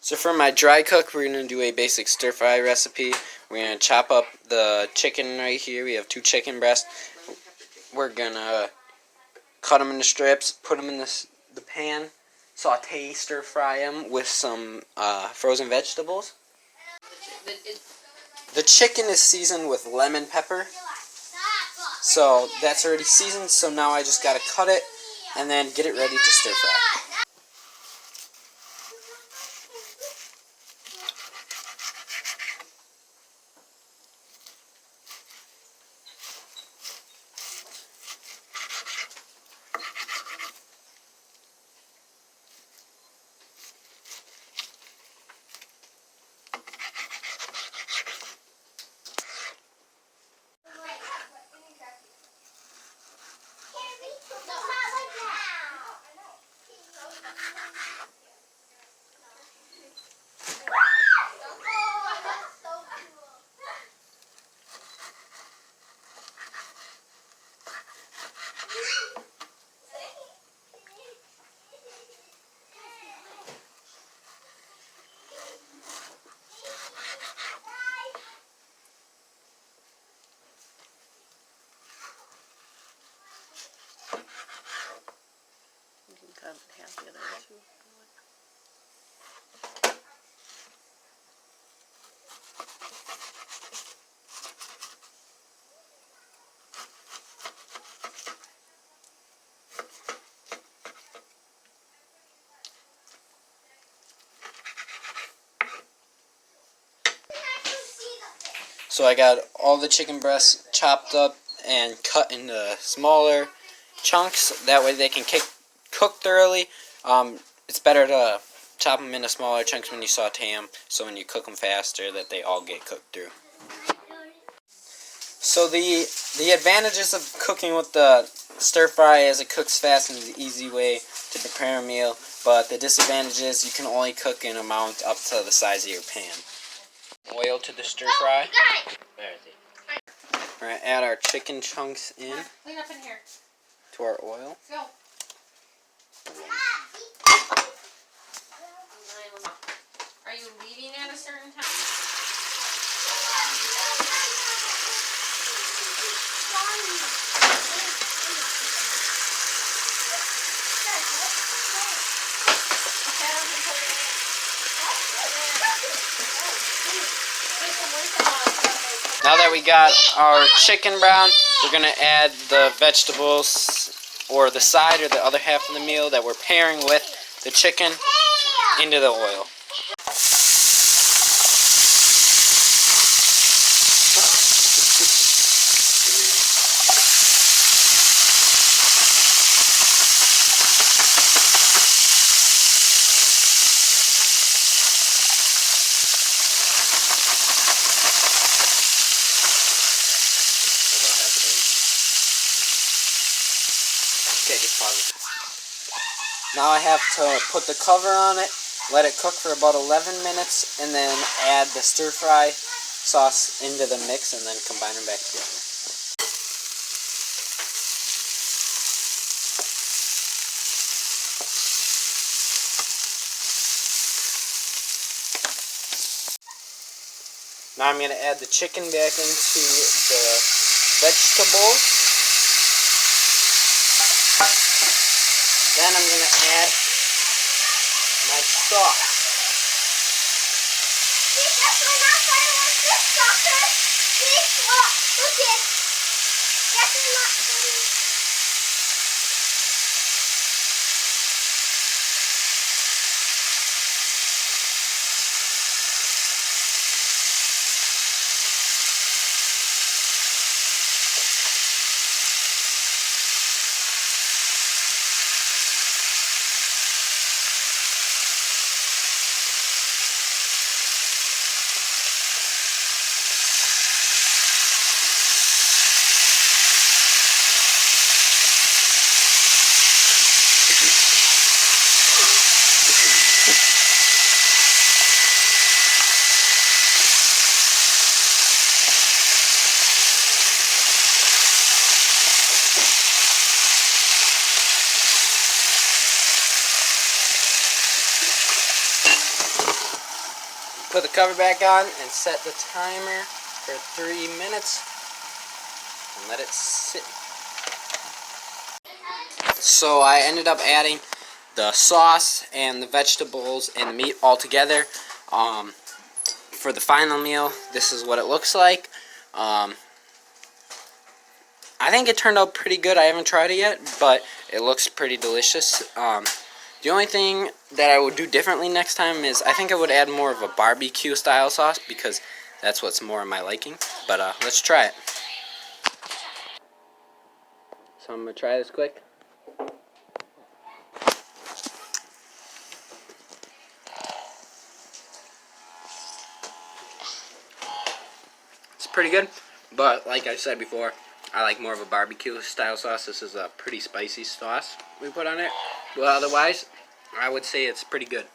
So for my dry cook, we're going to do a basic stir fry recipe. We're going to chop up the chicken right here. We have 2 chicken breasts. We're going to cut them into strips, put them in the pan, saute, stir fry them with some frozen vegetables. The chicken is seasoned with lemon pepper. So that's already seasoned, so now I just got to cut it and then get it ready to stir fry. So I got all the chicken breasts chopped up and cut into smaller chunks. That way they can cook thoroughly. It's better to chop them into smaller chunks when you saute them, so when you cook them faster, that they all get cooked through. So the advantages of cooking with the stir fry is it cooks fast and is an easy way to prepare a meal, but the disadvantage is you can only cook an amount up to the size of your pan. Oil to the stir fry. We're going to add our chicken chunks in. Clean up in here. To our oil. Go. Are you leaving at a certain time? Now that we got our chicken brown, we're going to add the vegetables or the side or the other half of the meal that we're pairing with the chicken into the oil. Okay, just pause it. Now I have to put the cover on it, let it cook for about 11 minutes, and then add the stir fry sauce into the mix and then combine them back together. Now I'm going to add the chicken back into the vegetables. Then I'm going to add my sauce. put the cover back on and set the timer for 3 minutes and let it sit. So I ended up adding the sauce and the vegetables and the meat all together. For the final meal, this is what it looks like. I think it turned out pretty good. I haven't tried it yet, but it looks pretty delicious. The only thing that I would do differently next time is I think I would add more of a barbecue style sauce because that's what's more of my liking. But let's try it. So I'm going to try this quick. It's pretty good, but like I said before, I like more of a barbecue style sauce. This is a pretty spicy sauce we put on it. But otherwise, I would say it's pretty good.